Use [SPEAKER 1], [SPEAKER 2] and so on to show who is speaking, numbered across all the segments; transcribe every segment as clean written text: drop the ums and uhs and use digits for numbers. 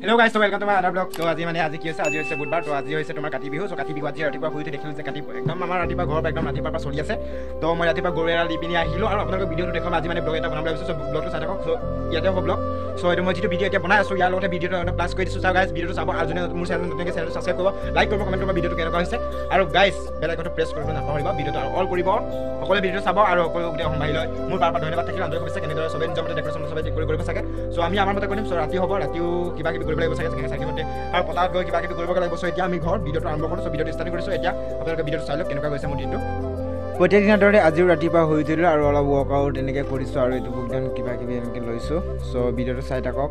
[SPEAKER 1] Hello guys, so welcome to my other vlog. So আজি কি হৈছে আজি হৈছে বুধবাৰ তো আজি হৈছে তোমাৰ কাতি বিহু সো কাতি বিহু আজি ৰাতিপুৱা শুইতে দেখিলো যে কাতি একদম আমাৰ ৰাতিপুৱা ঘৰৰ একদম ৰাতিপুৱাৰ পৰা চলি আছে তো মই ৰাতিপুৱা গৰু এৰা লিপিনি আহিলো আৰু আপোনালোকক ভিডিওটো দেখাম আজি ব্লগ এটা বনাবলৈ ভাবিছো সো ব্লগটো চাই থাকক সো ইয়াতে হ'ব ব্লগ সো এটো মই যেটো ভিডিও এতিয়া বনাই আছো ইয়াৰ লগতে ভিডিওটো প্লাস কৰি দিছো চাও গাইস ভিডিওটো চাব আৰু যদি মোৰ চেনেল নতুনকৈ চেনেলটো সাবস্ক্ৰাইব কৰিব লাইক কৰিব কমেন্ট কৰিব ভিডিওটো কেনেকুৱা হৈছে আৰু গাইস বেল আইকনটো প্ৰেছ কৰিব নাপাহৰিব ভিডিওটো অল কৰিব সকলোৱে ভিডিওটো চাব আৰু সকলোৱে গোটেই সম্ভাই লয় মোৰ পাৰ ধন্যবাদ থাকিল আন্তৰিক শুভেচ্ছা কেনেদৰে সবে নিজৰ ডেকোৰেশ্যন সবে ঠিক কৰিব চাগে সো আমি আমাৰ মতে কৰিম সো ৰাতি হ'ব ৰাতিও কিবা কিবি কৰিব লাগিব চাগে চাগে আৰু পতাত গৈ কিবা কিবি কৰিব লাগিব সো এতিয়া আমি ঘৰ ভিডিওটো আৰম্ভ কৰিছো সো ভিডিওটো ষ্টাৰ্ট কৰিছো এতিয়া আপোনালোকে ভিডিওটো চাই লওক কেনেকুৱা গৈছে মোৰ দিনটো প্ৰত্যেক দিনৰ দৰে আজিও ৰাতিপুৱা হৈ উঠিলো আৰু অলপ ৱৰ্কআউট এনেকৈ কৰিছো আৰু এইটো বুকডাউন কিবা কিবি এনেকৈ লৈছো সো ভিডিওটো চাই থাকক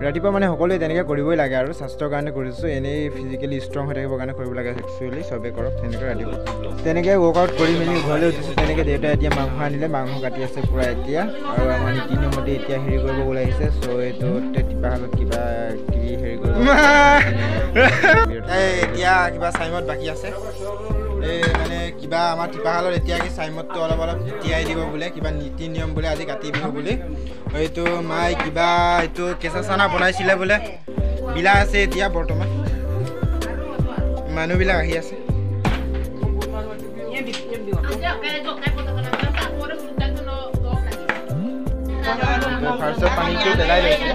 [SPEAKER 1] ৰাতিপুৱা মানে সকলোৱে তেনেকৈ কৰিবই লাগে আৰু স্বাস্থ্যৰ কাৰণে কৰিছো এনেই ফিজিকেলি ষ্ট্ৰং হৈ থাকিবৰ কাৰণে কৰিব লাগে একচুৱেলি সবে কৰক তেনেকৈ ৰাতিপুৱা তেনেকৈ ৱৰ্কআউট কৰি মেলি ঘৰলৈ উঠিছো তেনেকৈ দেউতাই এতিয়া মাংস আনিলে মাংস কাটি আছে পুৰা এতিয়া আৰু আমাৰ নীতি নিয়মতে এতিয়া হেৰি কৰিব ওলাইছে সো এইটো টিপাহালত কিবা কিবি হেৰি কৰিব এতিয়া কিবা চাইমত বাকী আছে এই মানে কিবা আমাৰ টিপাহালত এতিয়া কি চাইমতটো অলপ তিয়াই দিব বোলে কিবা নীতি নিয়ম বোলে আজি কাতি বিহু বুলি এইটো মাই কিবা এইটো কেঁচা চানা বনাইছিলে বোলে বিলা আছে এতিয়া বৰ্তমান মানুহবিলাক আহি আছে ফাৰ্ষ্টত পানীটো পেলাই লৈছে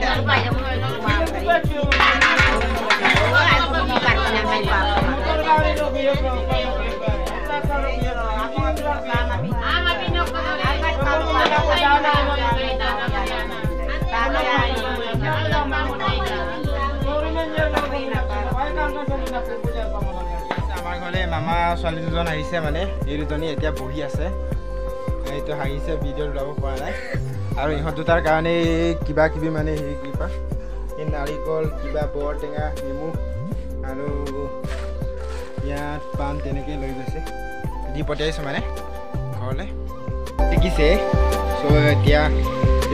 [SPEAKER 1] আমাৰ ঘৰলে মামা ছোৱালী দুজন আহিছে মানে এই দুজনী এতিয়া বহি আছে এইটো হাঁহিছে ভিডিঅ' ওলাব পৰা নাই আৰু ইহঁত দুটাৰ কাৰণে কিবা কিবি মানে হেৰি কিবা এই নাৰিকল কিবা বৰটেঙা নেমু আৰু ইয়াত পাণ তেনেকৈ লৈ গৈছে দি পঠিয়াইছোঁ মানে ঘৰলৈ দেখিছে চ' এতিয়া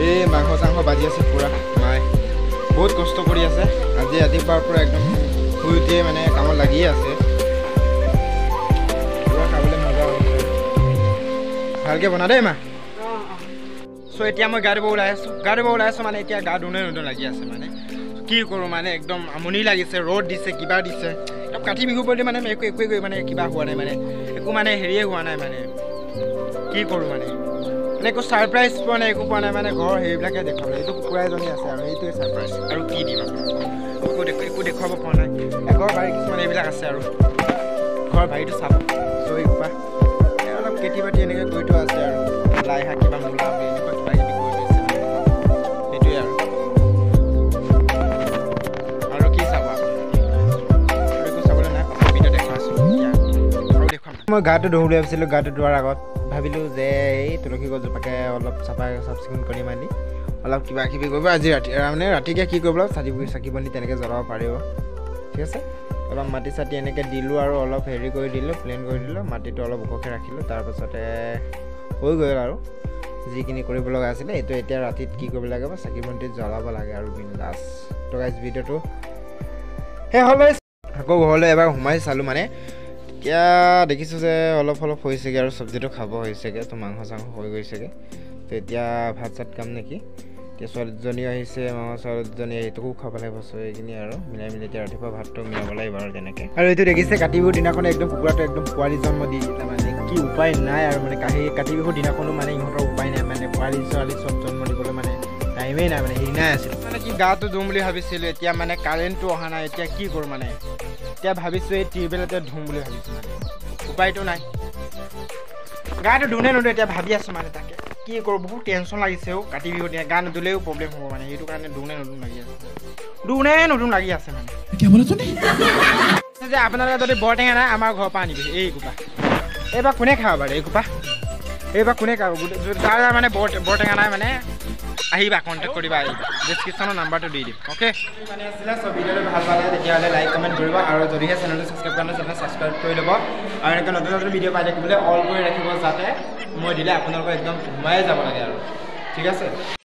[SPEAKER 1] এই মাংস চাংস বাজি আছে পূৰা মায়ে বহুত কষ্ট কৰি আছে আজি ৰাতিপুৱাৰ পৰা একদম শুই উঠিয়ে মানে কামত লাগিয়ে আছে পূৰা খাবলৈ মজা হৈছে ভালকৈ বনা দেই মা চ' এতিয়া মই গা ধুব ওলাই আছোঁ মানে এতিয়া গা ধুনে নতুন লাগি আছে মানে কি কৰোঁ মানে একদম আমনি লাগিছে ৰ'দ দিছে কিবা দিছে একদম কাতি বিহু বুলি মানে একোৱে মানে কিবা হোৱা নাই মানে একো মানে হেৰিয়ে হোৱা নাই মানে কি কৰোঁ মানে একো ছাৰপ্ৰাইজ পোৱা নাই একো পোৱা নাই মানে ঘৰ সেইবিলাকে দেখাব এইটো কুকুৰা এজনী আছে আৰু এইটোৱে ছাৰপ্ৰাইজ আৰু কি দিম আপোনালোকক একো দেখুৱাব পৰা নাই ঘৰ বাৰী কিছুমান এইবিলাক আছে আৰু ঘৰ বাৰীটো চাব চ' এইসোপা অলপ খেতি বাতি এনেকৈ কৰি থোৱা আছে আৰু লাই শাক কিবা মূলা এনেকুৱা কিবা কিবি কৰি থৈছে সেইটোৱে আৰু কি চাব একো চাবলৈ নাই ভিডিঅ' দেখুৱাইছোঁ আৰু দেখুৱাম মই গাটো ধুবলৈ ভাবিছিলোঁ গাটো ধোৱাৰ আগত ভাবিলোঁ যে এই তুলসী গছজোপাকে অলপ চাফ চিকুণ কৰি মানি অলপ কিবা কিবি কৰিব আজি ৰাতি মানে ৰাতিকৈ কি কৰিব চাকি বন্তি তেনেকৈ জ্বলাব পাৰিব ঠিক আছে অলপ মাটি চাটি এনেকৈ দিলোঁ আৰু অলপ হেৰি কৰি দিলোঁ প্লেন কৰি দিলোঁ মাটিটো অলপ ওখকৈ ৰাখিলোঁ তাৰপাছতে হৈ গ'ল আৰু যিখিনি কৰিব লগা আছিলে এইটো এতিয়া ৰাতিত কি কৰিব লাগে চাকি বন্তি জ্বলাব লাগে আৰু বিন্দাছ তো গাইজ ভিডিঅ'টো সেই হ'লে আকৌ ঘৰলৈ এবাৰ সোমাই চালোঁ মানে এতিয়া দেখিছোঁ যে অলপ হৈছেগৈ আৰু চব্জিটো খাব হৈছেগৈ তো মাংস চাংস হৈ গৈছেগৈ তো এতিয়া ভাত চাত খাম নেকি এতিয়া ছোৱালীজনীও আহিছে মামা ছোৱালীজনী এইটোকো খাব লাগিব চ' এইখিনি আৰু মিলাই মিলি এতিয়া ৰাতিপুৱা ভাতটো মিলাব লাগিব আৰু তেনেকৈ আৰু এইটো দেখিছে কাতি বিহুৰ দিনাখনে একদম কুকুৰাটো একদম পোৱালি জন্ম দি মানে কি উপায় নাই আৰু মানে কাতি বিহুৰ দিনাখনো মানে ইহঁতৰ উপায় নাই মানে পোৱালি ছোৱালী চব জন্ম দিবলৈ মানে টাইমেই নাই মানে হেৰি নাই আছিল মানে কি গাটো ধুম বুলি ভাবিছিলোঁ এতিয়া মানে কাৰেণ্টটো অহা নাই এতিয়া কি কৰোঁ মানে এতিয়া ভাবিছোঁ এই টিউবৱেলতে ধুম বুলি ভাবিছোঁ মানে উপায়টো নাই গাটো ধুনে নুধু এতিয়া ভাবি আছোঁ মানে তাকে কি কৰোঁ বহুত টেনশ্যন লাগিছে কাতি বিহুত গা নুধুলেও প্ৰব্লেম হ'ব মানে সেইটো কাৰণে ধুনে নুধুম লাগি আছে মানে যে আপোনালোকে যদি বৰটেঙা নাই আমাৰ ঘৰৰ পৰা আনিবি এইগোপা এইবাৰ কোনে খাব বাৰু এইগোপা এইবাৰ কোনে খাব যাৰ মানে বৰটেঙা নাই মানে আহিবা কণ্টেক্ট কৰিবা আহিবা ডেছক্ৰিপশ্যনৰ নাম্বাৰটো দি দিম অ'কে মানে আছিলে চ' ভিডিঅ'টো ভাল পালে তেতিয়াহ'লে লাইক কমেণ্ট কৰিব আৰু যদিহে চেনেলটো ছাবস্ক্ৰাইব কৰা নাই চেনেল ছাবস্ক্ৰাইব কৰি ল'ব আৰু এনেকৈ নতুন ভিডিঅ' পাই থাকিবলৈ অল কৰি ৰাখিব যাতে মই দিলে আপোনালোকৰ একদম সোমাই যাব লাগে আৰু ঠিক আছে